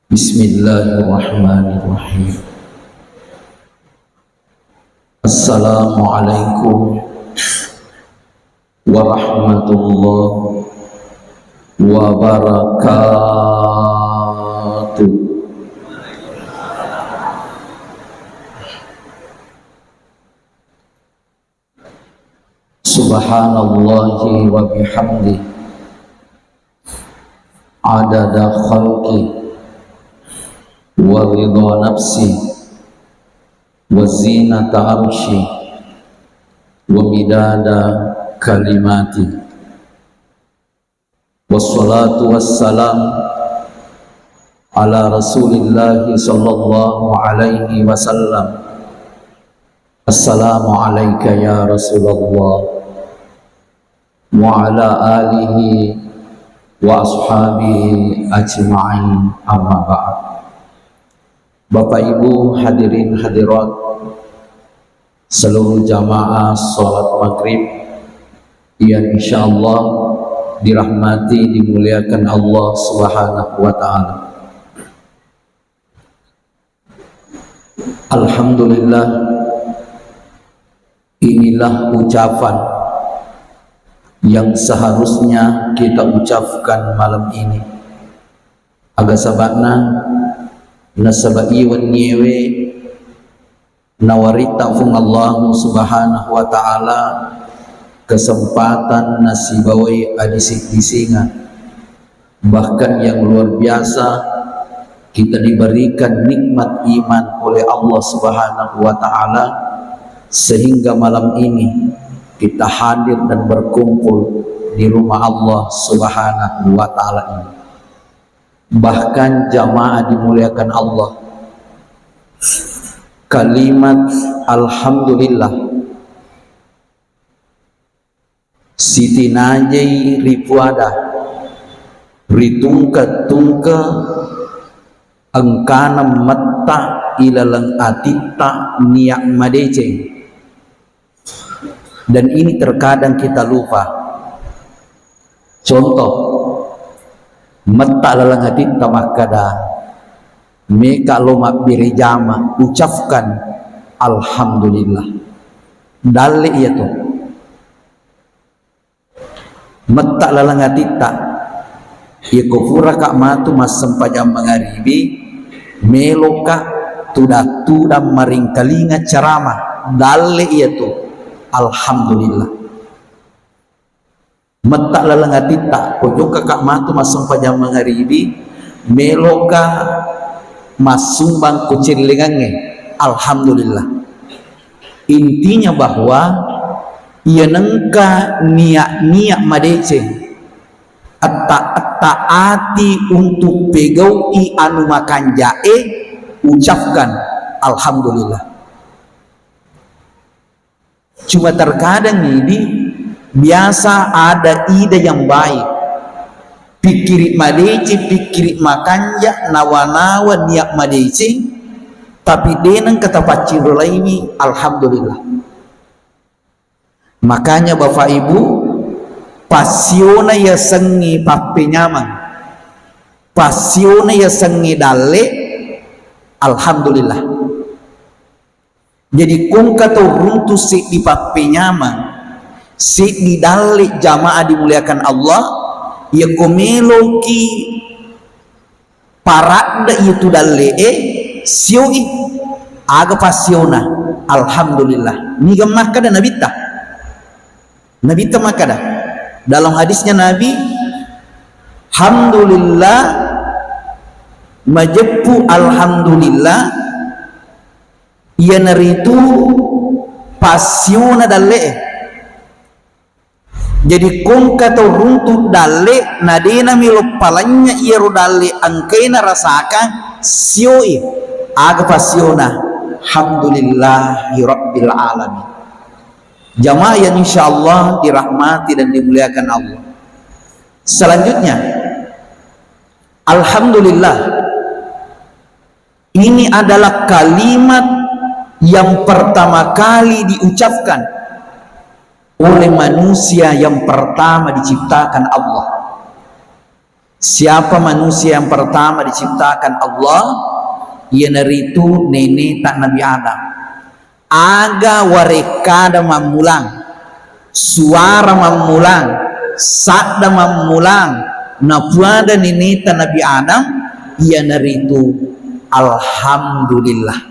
Bismillahirrahmanirrahim. Assalamualaikum warahmatullahi wabarakatuh. Subhanallahi wa bihamdihi adada khalqi wa ridha nafsi wa zinata arshi wa midada kalimati. Wassalatu wassalam ala rasulillahi sallallahu alaihi wasallam. Assalamu alayka ya Rasulullah wa ala alihi wa ashabihi ajma'in, amma ba'd. Bapak Ibu hadirin hadirat, seluruh jamaah salat maghrib yang insyaallah dirahmati dimuliakan Allah Subhanahu wa taala. Alhamdulillah, inilah ucapan yang seharusnya kita ucapkan malam ini. Aga sabana nasabai wan nyewe nawarita fung Allah Subhanahu wa taala kesempatan nasibawai adisik disinga, bahkan yang luar biasa kita diberikan nikmat iman oleh Allah Subhanahu wa taala sehingga malam ini kita hadir dan berkumpul di rumah Allah Subhanahu wa taala ini. Bahkan jamaah dimuliakan Allah, kalimat alhamdulillah Siti Najai ripuada ritungka-tungka engkana metta ilalang atita niak madece. Dan ini terkadang kita lupa. Contoh, metta lalang atita makada meka lomak birijama ucapkan alhamdulillah. Dalil iya tuh. Metta lalang atita ya kufura kak matu mas sempajam mengaribi meloka tuda maring kalinga ceramah. Dalil iya tuh alhamdulillah. Metta lalang atita pojoka kak matu mas sempajam mengaribi meloka masumbang kucirlingange alhamdulillah. Intinya bahwa ia nengka niat madece taati untuk pegaui anu makan jae ucapkan alhamdulillah. Cuma terkadang ini biasa ada ide yang baik, pikirit madece pikirit makanja nawa-nawa niat madece, tapi denang kata pacirulaimi alhamdulillah. Makanya Bapak Ibu, pasiona ya sengi pape nyaman, pasiona ya sengi dale alhamdulillah. Jadi kung kata runtu si di pape nyaman, si di dale jamaah dimuliakan Allah, ya komeloki parada itu dale sioi aga pasiona alhamdulillah. Ni gamaka dan Nabi makada dalam hadisnya Nabi, alhamdulillah majepu alhamdulillah ia naritu pasiona dalle. Jadi kong kata runtuh dalle nadena milo palanya ia dalle angkena rasakan sioi aga pasiona alhamdulillahi rabbil alamin. Jamaah yang insyaallah dirahmati dan dimuliakan Allah. Selanjutnya, alhamdulillah ini adalah kalimat yang pertama kali diucapkan oleh manusia yang pertama diciptakan Allah. siapa manusia yang pertama diciptakan Allah? Ia naritu nenek tak Nabi Adam. Aga warekada mamulang, suara mamulang, sakda mamulang, napuada nenek tak Nabi Adam. Ia naritu alhamdulillah.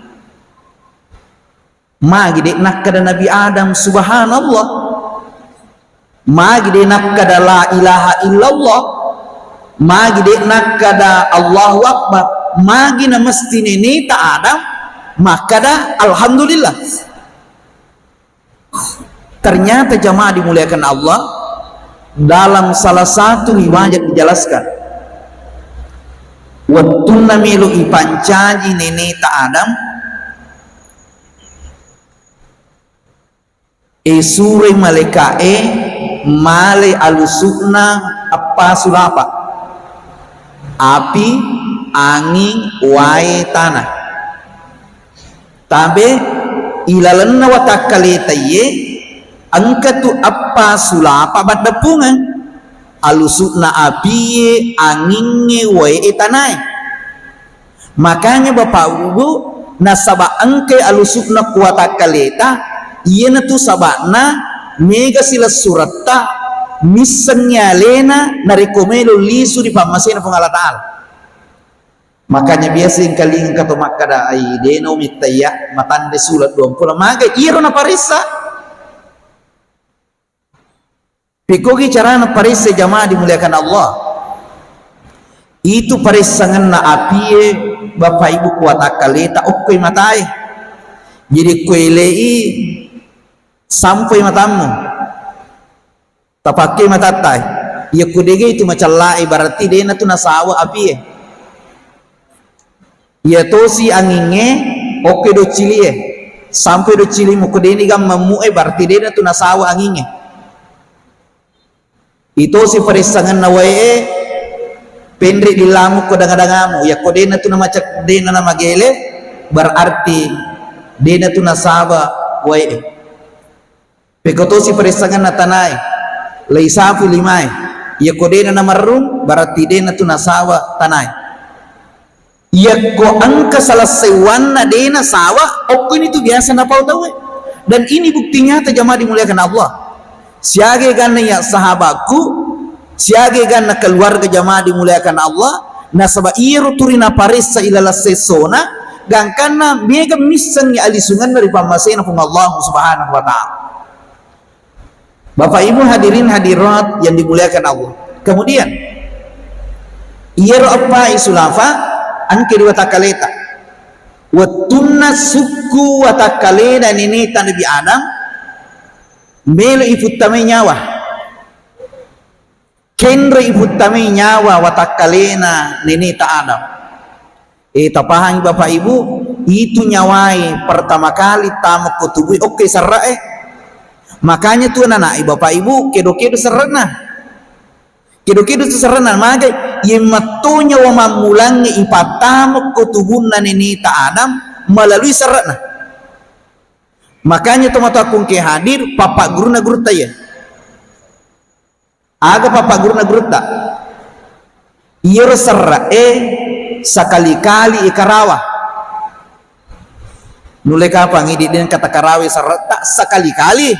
Magi dek nak kada Nabi Adam, subhanallah. Magi dek nak kada la ilaha illallah. Magi dek nak kada Allahu Akbar. Magi na mesti nini tak Adam, maka dah alhamdulillah. Ternyata jamaah dimuliakan Allah, dalam salah satu riwayat dijelaskan, wattuna milu ipancaji nini tak Adam, sure malekae male alusukna apa sulapa, api, angin, wae, tanah. Tabe ilalanna watakaleta ye angkatu apa sulapa badapungan alusukna api, anginnya, wae, tanah. Makanya bapak ibu nasaba angke alusukna kuwatakaleta iya na tu sabakna mega sila suratta misalnya lena narekomelo lisu di pamasena pung Allah Ta'ala. Makanya biasa yang kali kata makada ai deno mitaya matande sulat 20 maga iro na parisa pikogi cara na parisa jamaah dimuliakan Allah. Itu parisangan na apie bapak ibu kuat akaleta okkoi matai jadi kuelei sampai matamu tapake matatai ya kudege itu macam lai berarti dena tu nasawa api ya tosi anginge oke do cili sampai do cili mukudeni gam mamu berarti dena tu nasawa anginge itu si perisangan nawae pendri di lamu kodang-kodangamu ya kodena tu nama cak dena nama gele berarti dena tu nasawa wae pekotosi perisangan natanai laisafu limai ya kodena na marrum berarti dena tu nasawa tanai ya ko angka salah sewana dena sawa okko ini tu biasa na pau tahu dan ini buktinya jamaah dimuliakan Allah siage ganna ya sahabatku siage ganna keluarga jamaah dimuliakan Allah nasaba iru turina parissa ilala sesona gangkana mega misan ya alisungan dari pamasena pun Allah subhanahu wa ta'ala. Bapak ibu hadirin hadirat yang dimuliakan Allah. Kemudian iero apa isulafa angke dua takaleta wattunna suku watakalena nini Nabi Adam melo ifutame nyawa kenre ifutame nyawa watakalena nini Adam tapahang bapak ibu itu nyawai pertama kali tamu kutubui oke sarra makanya tuh anak bapak ibu kedo-kedo serena kedo-kedo tu serena magai yematunya wa mamulangi ipatamu kutubunna nini ta Adam melalui serena makanya tuh mata kungke hadir papa guruna gurta ya aga papa guruna gurta iya serra sakali-kali ikarawa nulek apa ngidi dengan kata karawe serra tak sekali-kali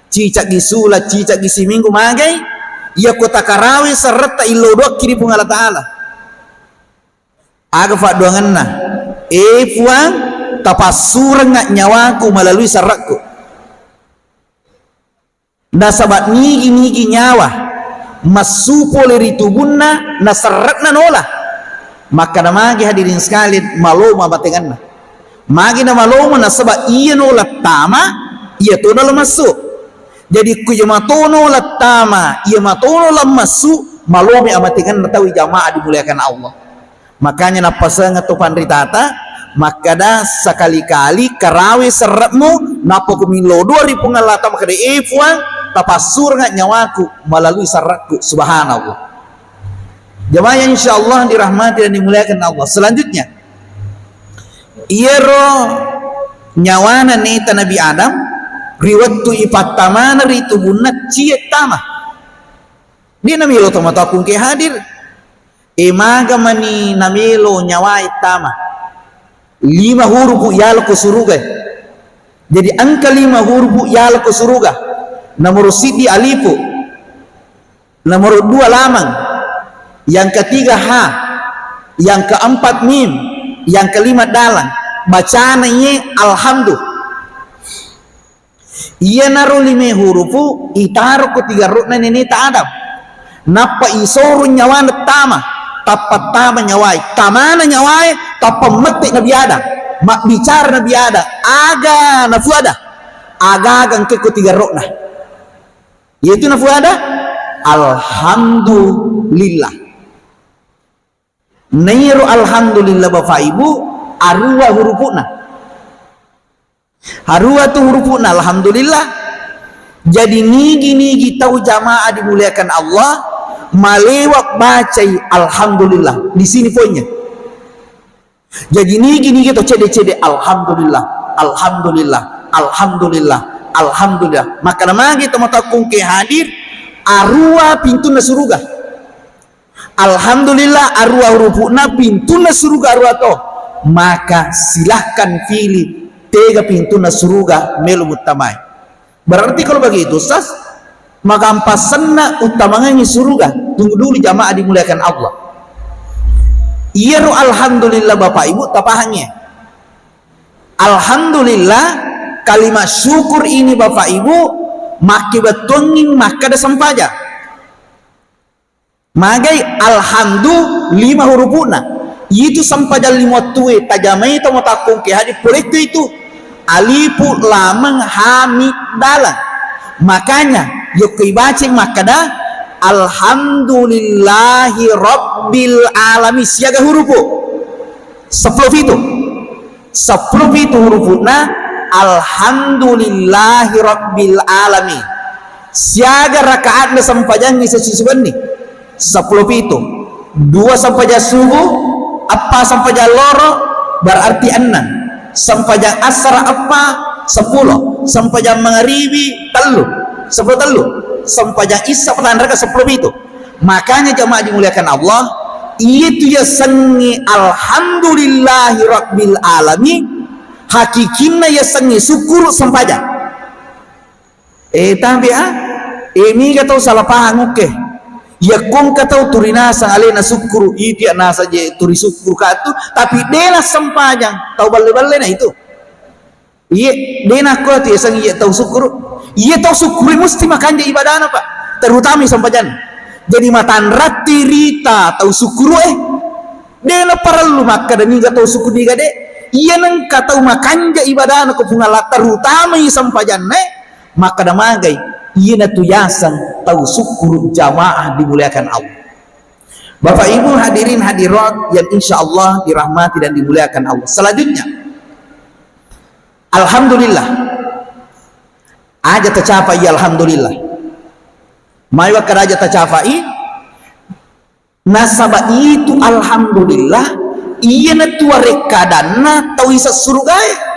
cicak gisula cicak gisi minggu magai ia kota karawe serta ilodok kiri pun Allah Ta'ala aga fa doanganna puang tapasura ngak nyawaku melalui sarakku nasabat nigi nyawa masupo leri tubunna nasaratna nola maka namagi hadirin sekalian maloma batenganna magi na maloma nasabat iya nola tama iya to dalam masuk jadi ku jamatono latama ia matono lamasu malome amatikan natawi jamaah dimuliakan Allah makanya napasang atau pandritata maka dah sekali-kali karawe serapmu napa kumilo 2000 ngalata maka de efuang tapasur ngat nyawaku melalui sarakku subhanallah jamaah yang insyaallah dirahmati dan dimuliakan Allah. Selanjutnya iero nyawana neta Nabi Adam riwattu ipatamana ritubunna ciek tama dia nami lo tomatakung ke hadir emaga mani namelo nyawai tama 5 huruf yal ke surga. Jadi angka 5 huruf yal ke surga. Nomor sidi alifu, nomor 2 lamang, yang ketiga ha, yang keempat mim, yang kelima dalang. Bacaannya alhamdulillah. Iya naruh 5 hurufu itaruh ke 3 rukna ini tak ada. Napa isoru nyawana tama tapat tama nyawai tamana nyawai tapa metik nabi ada mak bicara nabi ada aga nafu ada aga ke 3 rukna yaitu nafu ada alhamdulillah. Nairu alhamdulillah bapak ibu arwa hurufuna. Harua tu hurufuna alhamdulillah. Jadi nigi tahu jamaah dimuliakan Allah malewak bacai alhamdulillah. Di sini poinnya. Jadi nigi tahu cede alhamdulillah, alhamdulillah, alhamdulillah, alhamdulillah. Maka nama kita mau takung ke hadir arua pintu surga. Alhamdulillah arwa hurufuna pintu surga arwa to. Maka silahkan pilih 3 pintu surga melu utamai. Berarti kalau begitu Ustaz, maka ampasana utamanya surga. Tunggu dulu jamaah dimuliakan Allah. Iya alhamdulillah Bapak Ibu tapahannya. Alhamdulillah kalimat syukur ini Bapak Ibu maki betongin maka ada sampaja. Magai alhamdulillah 5 hurufuna. Itu sampaja 5 tuwe tajamai to matakung ke hadis proyek itu alifu lamang hamid dalang. Makanya yuk baca makada alhamdulillahi rabbil alamin siaga hurufu 10 itu hurufuna alhamdulillahi rabbil alamin siaga rakaat na sampajang sesisuan ni 10 itu 2 sampaja subuh apa sampaja loro berarti 6 sampaja asar apa 10 sampaja maghribi telu 10 telu sampaja isya petandara 10 itu. Makanya jamaah dimuliakan Allah itu ya sengi alhamdulillahi rabbil alamin hakikina ya sengi syukur sampaja tapi ini kata salah paham oke ya kong kata turina sang alena syukur itu ya nasa je turi syukur katu tapi dena sampajang tahu balle-balle na itu iya dena ko tu sang iya tahu syukur mesti makan je ibadah apa terutama sampajan jadi matan rati rita tahu syukur dena perlu maka dan niga tahu syukur niga de iya nang kata makan je ibadah ko pungala terutama sampajan maka damagai iya na tuyasan tahu syukur jamaah dimuliakan Allah. Bapak Ibu hadirin hadirat yang insya Allah dirahmati dan dimuliakan Allah. Selanjutnya alhamdulillah aja tercapai ya alhamdulillah mayu aja tercapai nasabah itu alhamdulillah iya na tua rekadana tahu isa surga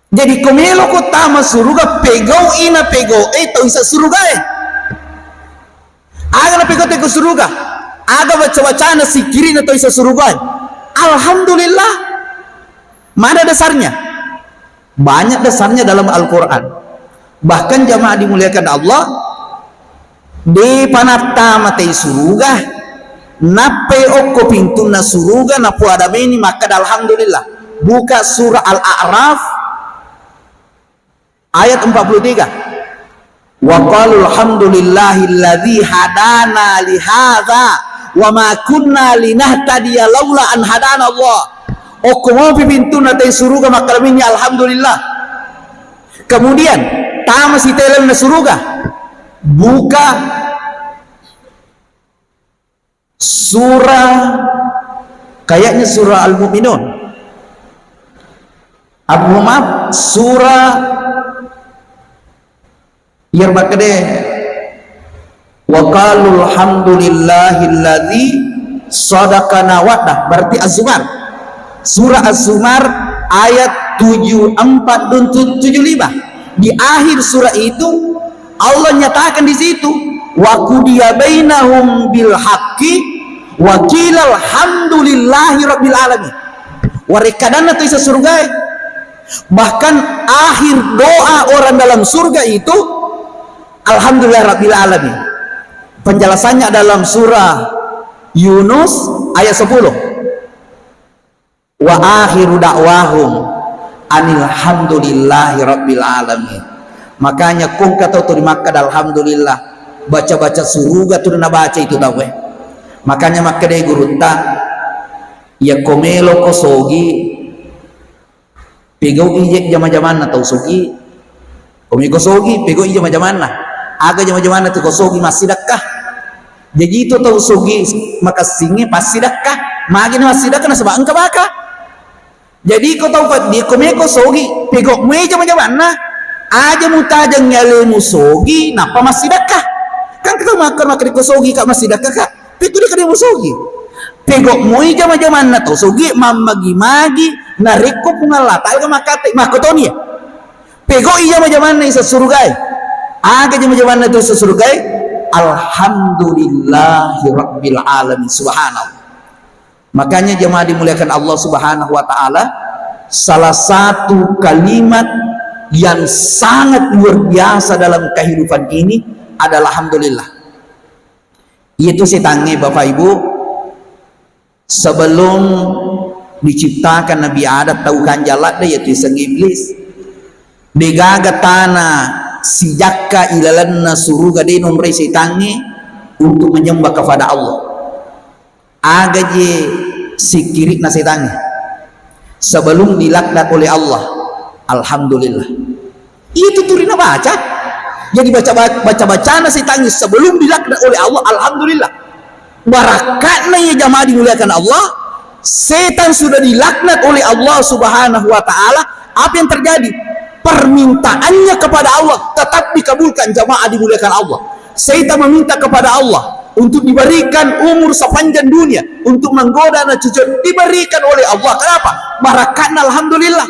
jadi komelo ko tama surga pegau ina pegau tahu isa surga aga na pegau te ko surga aga baca-bacana sikiri na tahu isa surga alhamdulillah. Mana dasarnya? Banyak dasarnya dalam Al-Quran. Bahkan jamaah dimuliakan Allah di panata matei surga nape oko pintu na surga na puada ini maka alhamdulillah. Buka surah Al-A'raf ayat 43. Wa qalu alhamdulillahilladzi hadana li hadza wa ma kunna linahtadiya laula an hadana Allah. Oko mau pintu na tay surga maka alhamdulillah. Kemudian tamas itelem na surga buka surah kayaknya surah Al-Mu'minun surah yang bakade wa qalu alhamdulillahilladzi sadaqana wa'dah berarti Az-Zumar surah Az-Zumar ayat 74 dan 75. Di akhir surah itu Allah nyatakan di situ wa qudiya bainahum bil haqqi wa qila alhamdulillahi rabbil alamin. Warekadan atau isa surga. Bahkan akhir doa orang dalam surga itu alhamdulillah rabbil alamin. Penjelasannya dalam surah Yunus ayat 10. Wa akhiru da'wahum anilhamdulillahi rabbil alamin. Makanya kung kata tu di Makkah alhamdulillah baca-baca surga tu na baca itu tahu makanya Makkah dai gurutta ya komelo ko sogi pegau ijek jama-jaman na tau sogi komi ko sogi pegau ijek jama-jaman na aga jama-jaman na tu ko sogi masih dakah jadi itu tau sogi maka singi pasti dakah magi na masih dakah na sebab engka baka jadi ko tau di komi ko sogi pegau mue jama-jaman na aja mutajang nyale musogi napa masih dakah kan kita makan di ko sogi kak masih dakah kak itu dia kena musogi pegok mui jama-jaman na to sogi mamagi-magi nariko pungalata alga makate makotonia pegok iya jama-jaman na isa surgai aga jama-jaman na to isa surgai alhamdulillahi rabbil alamin subhanallah. Makanya jemaah dimuliakan Allah subhanahu wa ta'ala, salah satu kalimat yang sangat luar biasa dalam kehidupan ini adalah alhamdulillah. Itu setange Bapak Ibu, sebelum diciptakan Nabi Adam tahu kan jalan dia yaitu sang iblis digaga tanah si jakka ilalanna suruga de nomre setange untuk menyembah kepada Allah aga je si kiri na setange sebelum dilaknat oleh Allah. Alhamdulillah itu turina baca jadi baca na setange sebelum dilaknat oleh Allah. Alhamdulillah barakatnya ya jamaah dimuliakan Allah, setan sudah dilaknat oleh Allah subhanahu wa ta'ala. Apa yang terjadi? Permintaannya kepada Allah tetap dikabulkan jamaah dimuliakan Allah. Setan meminta kepada Allah untuk diberikan umur sepanjang dunia, untuk menggoda anak cucu, diberikan oleh Allah. Kenapa? Barakatnya alhamdulillah.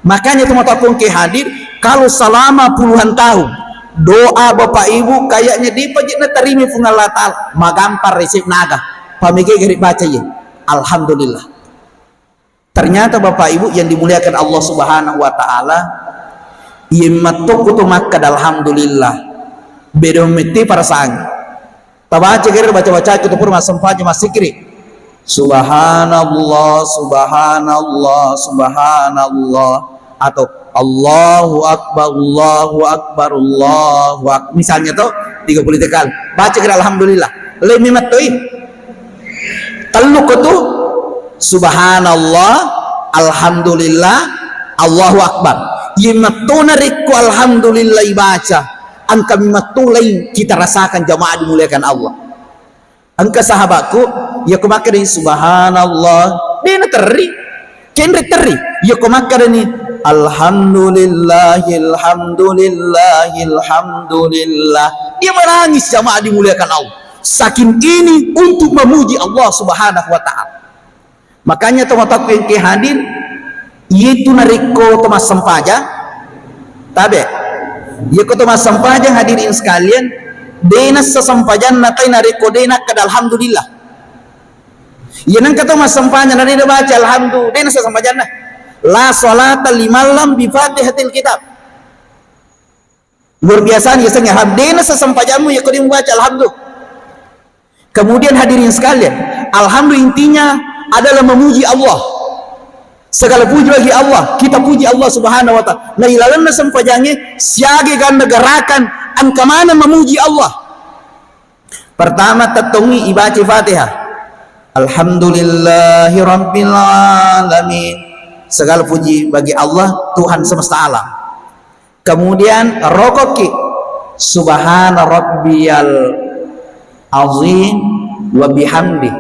Makanya teman-teman ke hadir, kalau selama puluhan tahun doa Bapak Ibu kayaknya di pajitna terima fungal Allah Ta'ala magampar resep naga pamige gerik baca ya alhamdulillah. Ternyata Bapak Ibu yang dimuliakan Allah subhanahu wa ta'ala yimmatuk kutu makkad alhamdulillah bedo meti para sang tabaca gerik baca-baca kutu pur masampaja masikri subhanallah subhanallah subhanallah atau Allahu Akbar, Allahu Akbar, Allahu Akbar. Misalnya tuh 30 kali baca kira alhamdulillah lemi matoi telu kutu subhanallah alhamdulillah Allahu Akbar yimatuna riku alhamdulillah baca angka mimatulai kita rasakan jamaah dimuliakan Allah. Angka sahabatku ya kumaka dari subhanallah dia teri kenre teri ya kumaka dari alhamdulillah dia menangis jamaah dimuliakan Allah saking ini untuk memuji Allah subhanahu wa ta'ala. Makanya teman-teman yang hadir itu nariko Thomas Sampaja tabe yaitu Thomas Sampaja hadirin sekalian denas sesampajan natai nariko denak kada alhamdulillah ya nang kata Thomas Sampaja nari baca alhamdulillah denas sesampajan la salata limalam bi fatihatil kitab. Luar biasa ya sengnya hadena sesampajanmu ya kau membaca alhamdulillah. Kemudian hadirin sekalian, alhamdulillah intinya adalah memuji Allah. Segala puji bagi Allah, kita puji Allah subhanahu wa ta'ala. Nah ilalanna sampajannya siage kan negarakan angka mana memuji Allah. Pertama tatungi ibaca Fatihah. Alhamdulillahi rabbil alamin. Segala puji bagi Allah Tuhan semesta alam. Kemudian rokoki subhana rabbiyal azim wa bihamdi,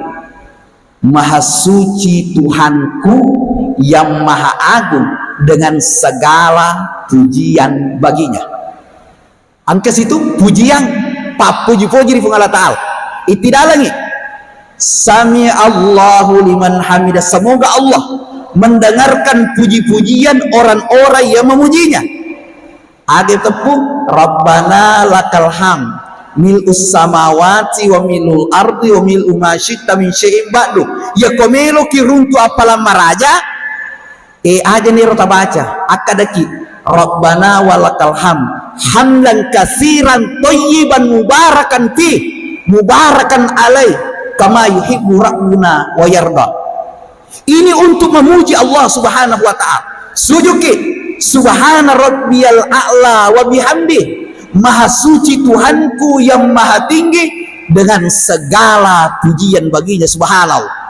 maha suci Tuhanku yang maha agung dengan segala pujian baginya. Angka situ pujian pak puji-puji di Allah Ta'ala itu dalangi sami Allahu liman hamidah, semoga Allah mendengarkan puji-pujian orang-orang yang memujinya. Ada tepuk Rabbana lakal ham mil'us samawati wa mil'ul ardi wa mil'u ma syi'ta min syai'in ba'du. Ya komelo ki runtu apalan maraja aja nih rota baca akadaki Rabbana walakal hamdan katsiran thayyiban mubarakan fi mubarakan alai kama yuhibbu rabbuna wa yarda. Ini untuk memuji Allah Subhanahu wa taala. Sujuki subhana rabbiyal a'la wa bihamdi, maha suci Tuhanku yang maha tinggi dengan segala pujian baginya subhanallah.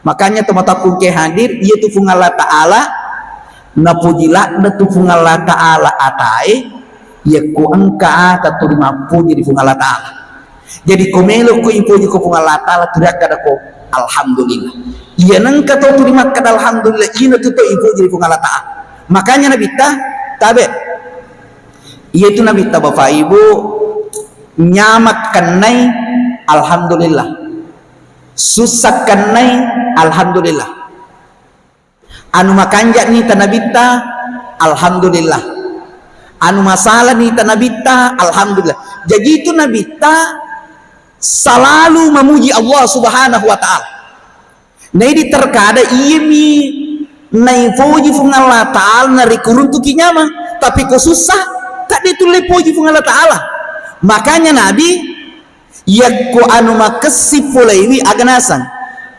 Makanya teman-teman ke hadir yaitu Allah taala na pujilah na tu Allah taala atai ya ku angka ka terima puji di Allah taala. Jadi komelo ku puji ku Allah taala tidak kada ko alhamdulillah. Iya nang ka to terima kada alhamdulillah ina tu puji di Allah taala. Makanya Nabi tabe yaitu Nabi Bapak Ibu nyamak kenai alhamdulillah, susah kenai alhamdulillah, anu makanja ni tanabita alhamdulillah, anu masalah ni tanabita alhamdulillah. Jadi itu nabita selalu memuji Allah Subhanahu wa taala. Nah ini terkada iya mi nai puji fung Allah taala nari kurun tu kinyama, tapi ko susah tak ditulis puji fung Allah taala. Makanya Nabi yakku anu makasih fulaiwi aganasan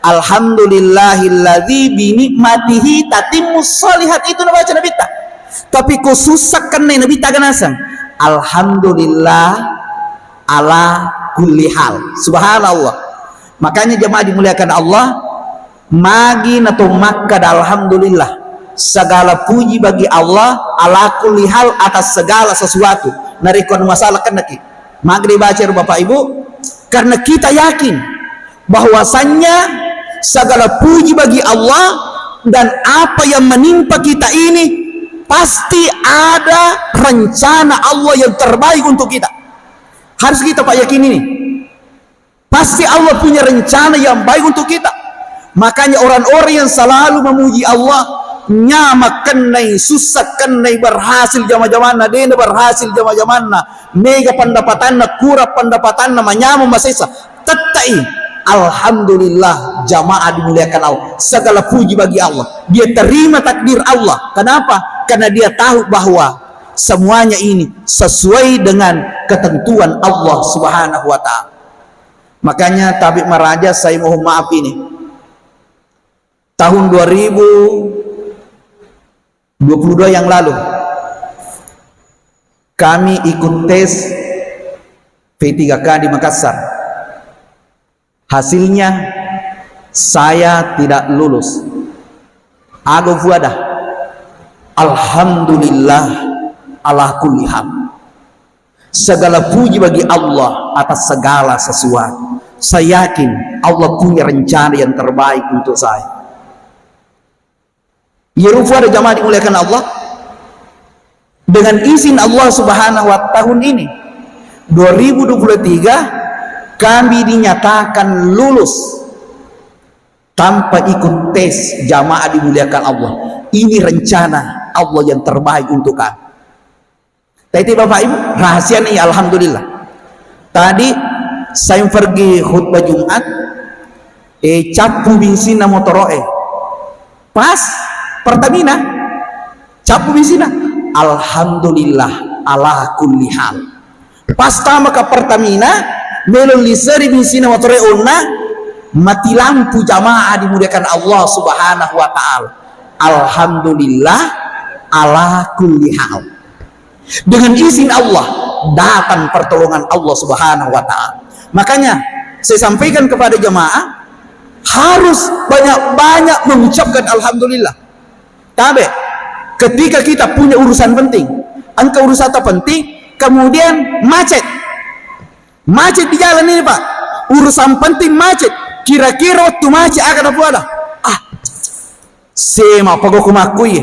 alhamdulillahilladzi bi nikmatihi tatimmus sholihat, itu baca Nabi ta. Tapi ko susah kan Nabi ta aganasan alhamdulillah ala kulli hal subhanallah. Makanya jemaah dimuliakan Allah, magi nato makkad alhamdulillah, segala puji bagi Allah ala kulli hal, atas segala sesuatu. Narikon masalah kan naki maghrib baca Bapak Ibu, karena kita yakin bahwasannya segala puji bagi Allah dan apa yang menimpa kita ini pasti ada rencana Allah yang terbaik untuk kita. Harus kita Pak yakin ini, pasti Allah punya rencana yang baik untuk kita. Makanya orang-orang yang selalu memuji Allah nyamak kenai susah kenai berhasil jama-jamanna dena berhasil jama-jamanna mega pendapatanna kurang pendapatanna manyamu masisa tetai alhamdulillah. Jamaah dimuliakan Allah, segala puji bagi Allah, dia terima takdir Allah. Kenapa? Karena dia tahu bahwa semuanya ini sesuai dengan ketentuan Allah Subhanahu wa taala. Makanya tabik maraja saya mohon maaf ini tahun 2022 yang lalu kami ikut tes P3K di Makassar. Hasilnya saya tidak lulus. Ago fuada. Alhamdulillah ala kulli hal. Segala puji bagi Allah atas segala sesuatu. Saya yakin Allah punya rencana yang terbaik untuk saya. Yerufu ada jamaah dimuliakan Allah, dengan izin Allah Subhanahu wa tahun ini 2023 kami dinyatakan lulus tanpa ikut tes. Jamaah dimuliakan Allah, ini rencana Allah yang terbaik untuk kami. Tadi Bapak Ibu rahasia nih alhamdulillah. Tadi saya pergi khutbah Jumat capu bensin motoroe pas Pertamina capu bensin, alhamdulillah ala kulli hal. Pas tama ke Pertamina melon liseri bensin motoroe onna mati lampu. Jamaah dimuliakan Allah Subhanahu wa taala, alhamdulillah ala kulli hal. Dengan izin Allah datang pertolongan Allah Subhanahu wa taala. Makanya saya sampaikan kepada jemaah harus banyak-banyak mengucapkan alhamdulillah. Tabe ketika kita punya urusan penting, angka urusan penting, kemudian macet di jalan ini Pak, urusan penting macet, kira-kira waktu macet akan apa ada? Sema pagok kumakui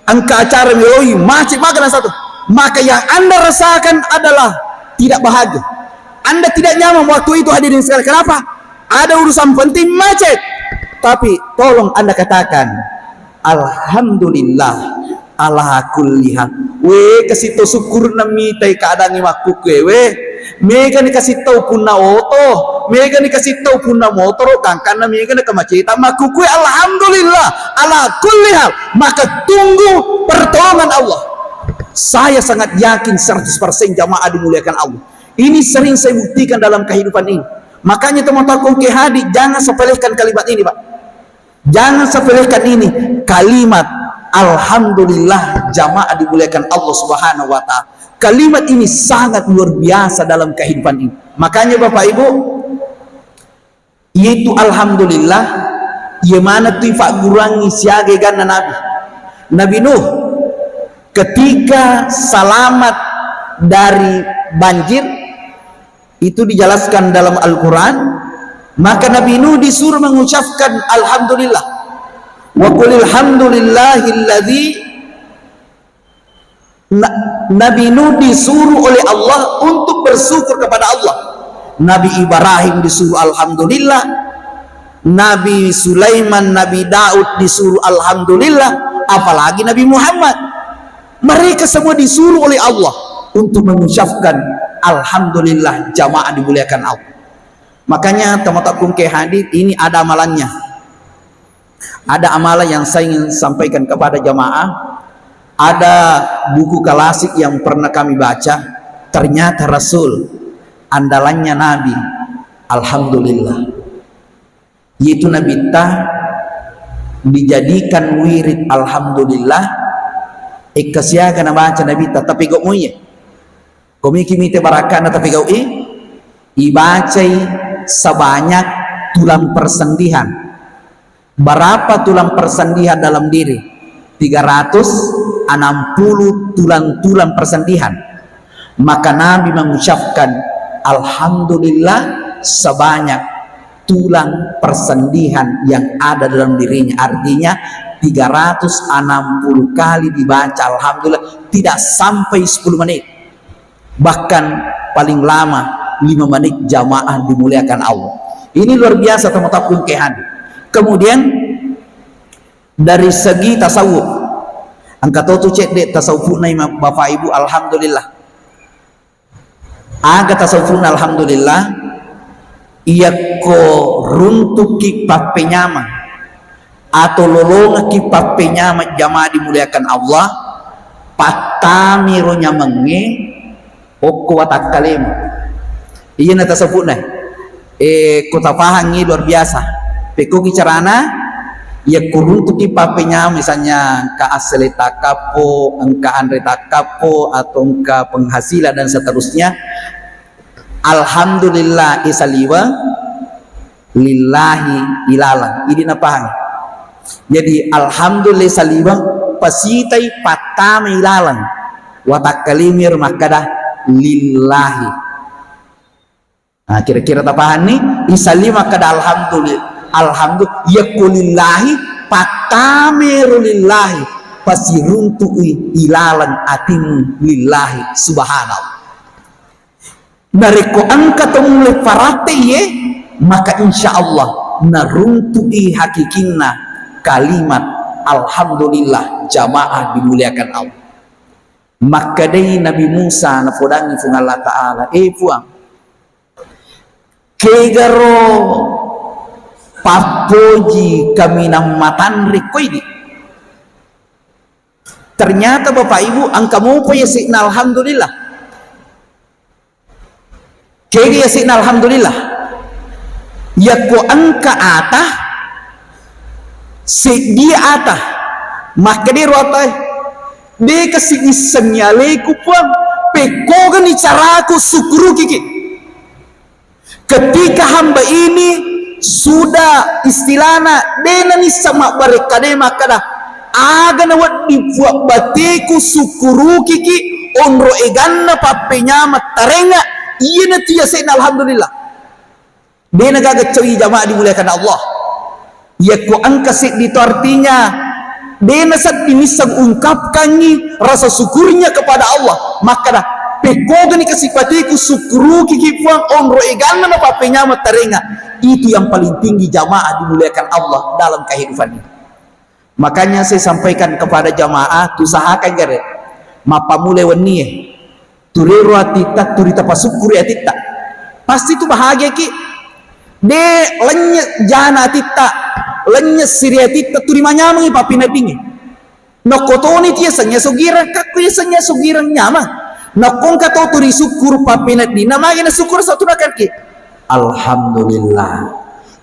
angka acara meloi macet makan satu. Maka yang Anda rasakan adalah tidak bahagia, Anda tidak nyaman waktu itu hadirin sekalian. Kenapa? Ada urusan penting macet. Tapi tolong Anda katakan alhamdulillah ala kulli hal. We kesitu syukur nami tai keadaan makuk we Mega ni kasih tahu punna oto, mega ni kasih tahu punna motor kan karena mega ni kemacita makukui alhamdulillah ala kulli hal, maka tunggu pertolongan Allah. Saya sangat yakin 100% jamaah dimuliakan Allah. Ini sering saya buktikan dalam kehidupan ini. Makanya teman-teman ke hadir, jangan sepelekan kalimat ini, Pak. Jangan sepelekan ini kalimat alhamdulillah jamaah dimuliakan Allah Subhanahu wa taala. Kalimat ini sangat luar biasa dalam kehidupan ini. Makanya Bapak Ibu, yaitu alhamdulillah ye mana tu fa gurangi siage ganna Nabi Nuh ketika selamat dari banjir itu dijelaskan dalam Al-Qur'an, maka Nabi Nuh disuruh mengucapkan alhamdulillah. Wa qulil hamdulillahilladzi, Nabi Nuh disuruh oleh Allah untuk bersyukur kepada Allah. Nabi Ibrahim disuruh alhamdulillah, Nabi Sulaiman, Nabi Daud disuruh alhamdulillah, apalagi Nabi Muhammad. Mereka semua disuruh oleh Allah untuk mengucapkan alhamdulillah jamaah dimuliakan Allah. Makanya teman-teman ke hadir ini ada amalannya. Ada amalan yang saya ingin sampaikan kepada jamaah. Ada buku klasik yang pernah kami baca, ternyata Rasul andalannya Nabi alhamdulillah, yaitu Nabi dijadikan wirid alhamdulillah ikasiaga na baca Nabi tapi kau muye kami kimite barakana tapi kau ibacai sebanyak tulang persendihan. Berapa tulang persendihan dalam diri? 360 tulang-tulang persendihan. Maka Nabi mengucapkan alhamdulillah sebanyak tulang persendihan yang ada dalam dirinya. Artinya 360 kali dibaca alhamdulillah, tidak sampai 10 menit, bahkan paling lama 5 menit jamaah dimuliakan Allah. Ini luar biasa teman-teman ke hadir. Kemudian dari segi tasawuf, angka tu cek dek tasawuf na Bapak Ibu alhamdulillah. Aga tasawuf na alhamdulillah iya ko runtuki papenyama atau lolonga ki papenyama jamaah dimuliakan Allah patamironya menge oko watak kalim. Iya na tasawuf na kota pahangi luar biasa peko carana ya kuruntuki papenya, misalnya engka asli takapo, engka andre takapo, atau engka penghasilan dan seterusnya. Alhamdulillah isaliwa lillahi ilalang. Ini napahang. Jadi alhamdulillah saliwa pasitai patama ilalang. Watakalimir makadah lillahi. Nah, kira-kira tapahan nih isalima kada alhamdulillah. Alhamdulillah yakulillahi patamirulillahi pasiruntu'i ilalan atimu lillahi subhanallah. Nareko angka temulai parate ye, maka insya Allah naruntu'i hakikinna kalimat alhamdulillah jamaah dimuliakan Allah. Maka dari Nabi Musa nafodangi fung Allah Ta'ala puang kegaro papoji kami namatan rekoidi. Ternyata Bapak Ibu angka mau ya signal alhamdulillah. Kegi ya signal alhamdulillah. Ya ko angka atah si dia atah maka dia rotai dia kasih senyale kupang pekogan ni caraku sukuru kiki. Ketika hamba ini sudah istilahna denani sama barikade makada aga na wat dibuat batiku sukuru kiki onro eganna papenya matarenga iya na tiya sen alhamdulillah dena gaga coy jamaah dimuliakan Allah. Ya ko angka sik dito artinya dena sad dinisang ungkapkan ni rasa syukurnya kepada Allah makada pekoga ni kasipatiku sukuru kiki puang onro eganna na papenya matarenga. Itu yang paling tinggi jamaah dimuliakan Allah dalam kehidupan ini. Makanya saya sampaikan kepada jamaah usahakan gare mapamule weni turiru atita turita pasukuri atita pasti itu bahagia ki de lenya jana atita lenya siri atita turima nyamangi papi nadingi nokotoni tia sanya sugira kakku ya sanya sugira nyama nokong kato turi syukur papi nadina magina syukur satu nakar ki alhamdulillah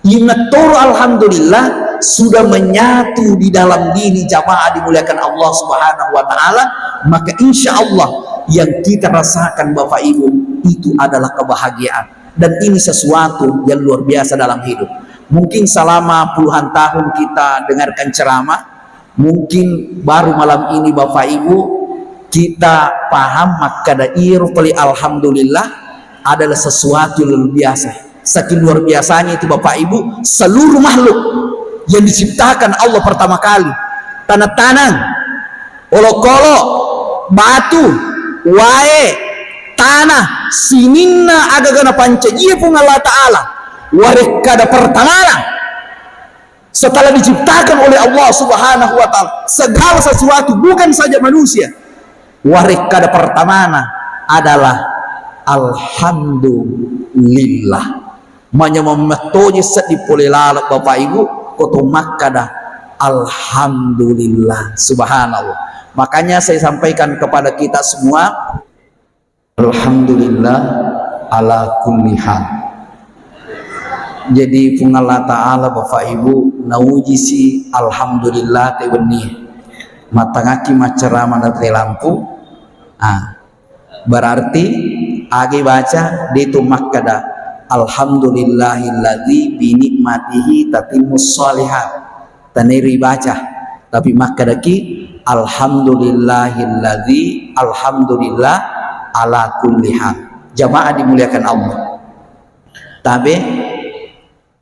ingat toro alhamdulillah sudah menyatu di dalam diri jamaah dimuliakan Allah Subhanahu wa taala, maka insya Allah yang kita rasakan Bapak Ibu itu adalah kebahagiaan, dan ini sesuatu yang luar biasa dalam hidup. Mungkin selama puluhan tahun kita dengarkan ceramah, mungkin baru malam ini Bapak Ibu kita paham maka dair peli alhamdulillah adalah sesuatu yang luar biasa. Saking luar biasanya itu Bapak Ibu, seluruh makhluk yang diciptakan Allah pertama kali, tanah-tanah, olo-kolo, batu, wae, tanah, sininna ada gana pancajia pun Allah Ta'ala warek kada pertama setelah diciptakan oleh Allah Subhanahu wa Ta'ala segala sesuatu bukan saja manusia warek kada pertama adalah alhamdulillah menyemetonya sedih boleh lalap Bapak Ibu koto makada alhamdulillah subhanallah. Makanya saya sampaikan kepada kita semua alhamdulillah ala kulli hal. Jadi pun Allah Ta'ala Bapak Ibu nauji si alhamdulillah te benih matangaki macerama dari lampu berarti agi baca di tu makada alhamdulillahilladzi bi nikmatihi tatimmus shalihat taniri baca tapi makadaki alhamdulillahilladzi alhamdulillah ala kulli hal. Jamaah dimuliakan Allah, tapi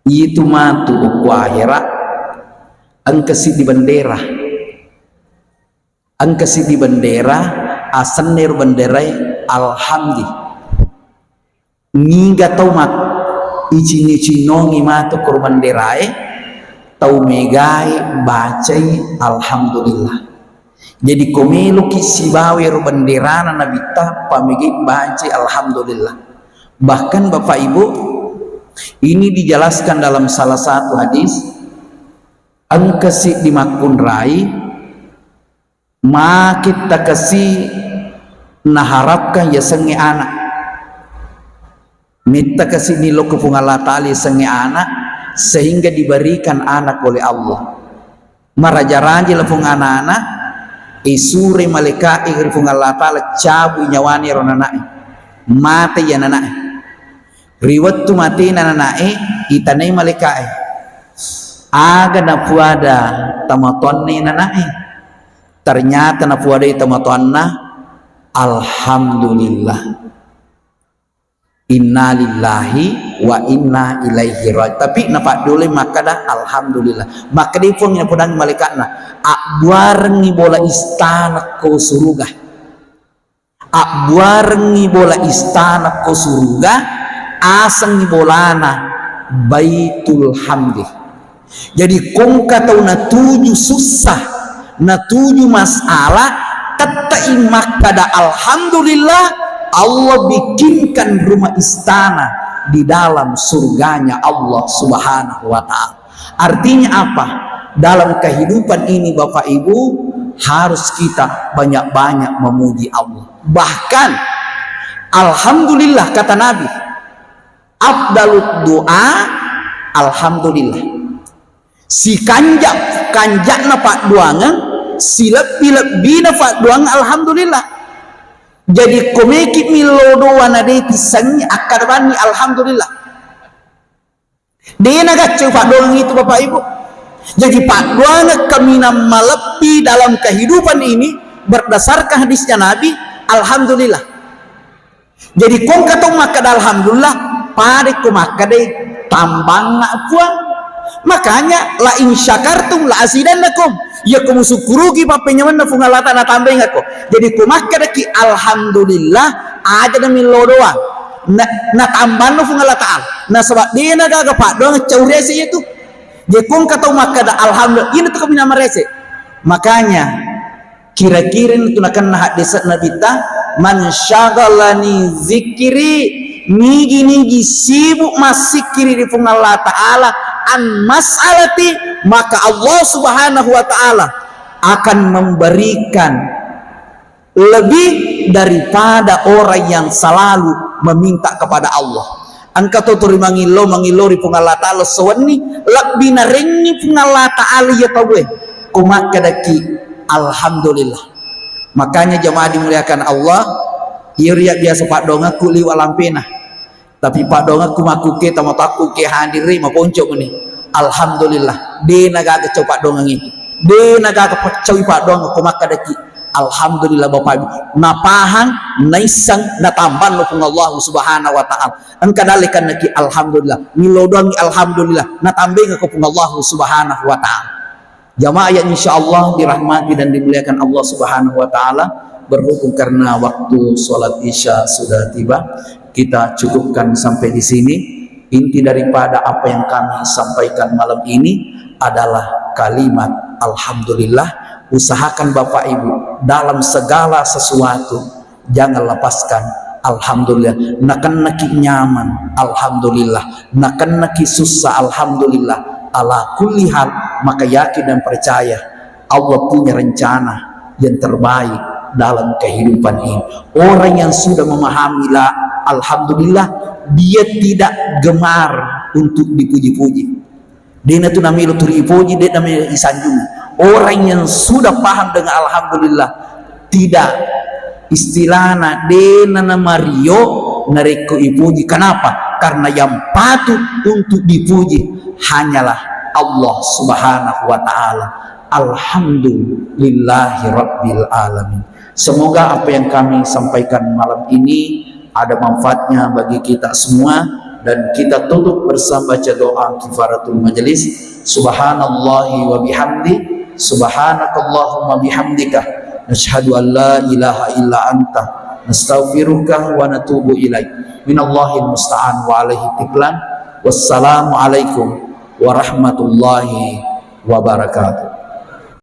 itu matu ku akhirat angkasi di bendera asenir benderai alhamdulillah ngiga tau mat ici nongi matu korban derai tau megai bacai alhamdulillah. Jadi komelu kisibawe ro benderana nabita pamegi bacai alhamdulillah. Bahkan Bapak Ibu ini dijelaskan dalam salah satu hadis angkasi dimakun rai ma kita kasih naharapkan ya sengi anak minta kasih nilo ke Allah Ta'ala sengi anak sehingga diberikan anak oleh Allah maraja-raja lefung anak-anak isure malaikat irfung Allah Ta'ala cabu nyawani ronanai mati ya nanai riwat tu mati nanai itanai malaikat aga napuada tamatonni nanai ternyata napuada tamatonna alhamdulillah inna lillahi wa inna ilaihi raji'un. Tapi napak dole maka dah alhamdulillah. Maka dia pun yang pedang malaikatna akbarengi bola istana ko surga. Akbarengi bola istana ko surga asangi bolana baitul hamdi. Jadi kong katau na tuju susah na tuju masalah kata maka dah alhamdulillah Allah bikinkan rumah istana di dalam surganya Allah Subhanahu wa Ta'ala. Artinya apa? Dalam kehidupan ini Bapak Ibu harus kita banyak-banyak memuji Allah. Bahkan alhamdulillah kata Nabi, afdalud doa alhamdulillah. Si kanjak na pak duangan, si lebih na pak duangan alhamdulillah. Jadi komeki milodo wanade pisangnya akadabani alhamdulillah. Dia naga coba doang itu Bapak Ibu. Jadi Pak Duana kami melepi dalam kehidupan ini berdasarkan hadisnya Nabi alhamdulillah. Jadi kong katong maka alhamdulillah pada ko maka de tambang puang. Makanya la in syakartum la azidannakum. Ya kamu syukurugi papenya mana fungalata na tambeng ako. Jadi kumaka daki alhamdulillah aja na milodoan. Na tamban no fungalata al. Na sebab dia na gaga pak doang caurese itu. Jadi kung kata maka da alhamdulillah ini tuh kami nama rese. Makanya kira-kira itu nakan na hadisat nabita man syaghalani zikri, nigi sibuk masikiri di pung Allah Ta'ala an mas'alati, maka Allah Subhanahu wa Ta'ala akan memberikan lebih daripada orang yang selalu meminta kepada Allah. Angka tuturi mangilo di pung Allah Ta'ala sewani lebih narengi pung Allah Ta'ala ya tawe kumak kadaki alhamdulillah. Makanya jemaah dimuliakan Allah, ieu biasa pak dongaku liwat lampena, tapi pak dongaku maku ke tamataku ke handiri maponcok ini alhamdulillah de naga ke pak dongang itu de naga ke cawi pak dong kumak kadaki alhamdulillah bapak ibu napahang naisang natamban lo pun Allah Subhanahu wa Ta'ala engkadalikan naki alhamdulillah ngilodongi alhamdulillah natambe ke pun Allah Subhanahu wa Ta'ala. Jamaah yang insyaallah dirahmati dan dimuliakan Allah Subhanahu wa Ta'ala, berhubung karena waktu sholat isya sudah tiba, kita cukupkan sampai di sini. Inti daripada apa yang kami sampaikan malam ini adalah kalimat alhamdulillah. Usahakan Bapak Ibu dalam segala sesuatu jangan lepaskan alhamdulillah. Nakan naki nyaman alhamdulillah, nakan naki susah alhamdulillah. Ala kulli hal, maka yakin dan percaya Allah punya rencana yang terbaik dalam kehidupan ini. Orang yang sudah memahami la alhamdulillah, dia tidak gemar untuk dipuji-puji. Dia itu namanya turi puji, dia namanya isanjung. Orang yang sudah paham dengan alhamdulillah, tidak istilahnya dia nama Mario nariku ipuji. Kenapa? Karena yang patut untuk dipuji hanyalah Allah Subhanahu wa Ta'ala. Alhamdulillahi Rabbil Alamin. Semoga apa yang kami sampaikan malam ini ada manfaatnya bagi kita semua, dan kita tutup bersama baca doa kifaratul majelis. Subhanallahi wa bihamdi, subhanakallahumma bihamdika, nashhadu an la ilaha illa anta, nastaghfiruka wa natubu ilaik. Minallahil musta'an wa alaihi tiklan. Wassalamualaikum warahmatullahi wabarakatuh.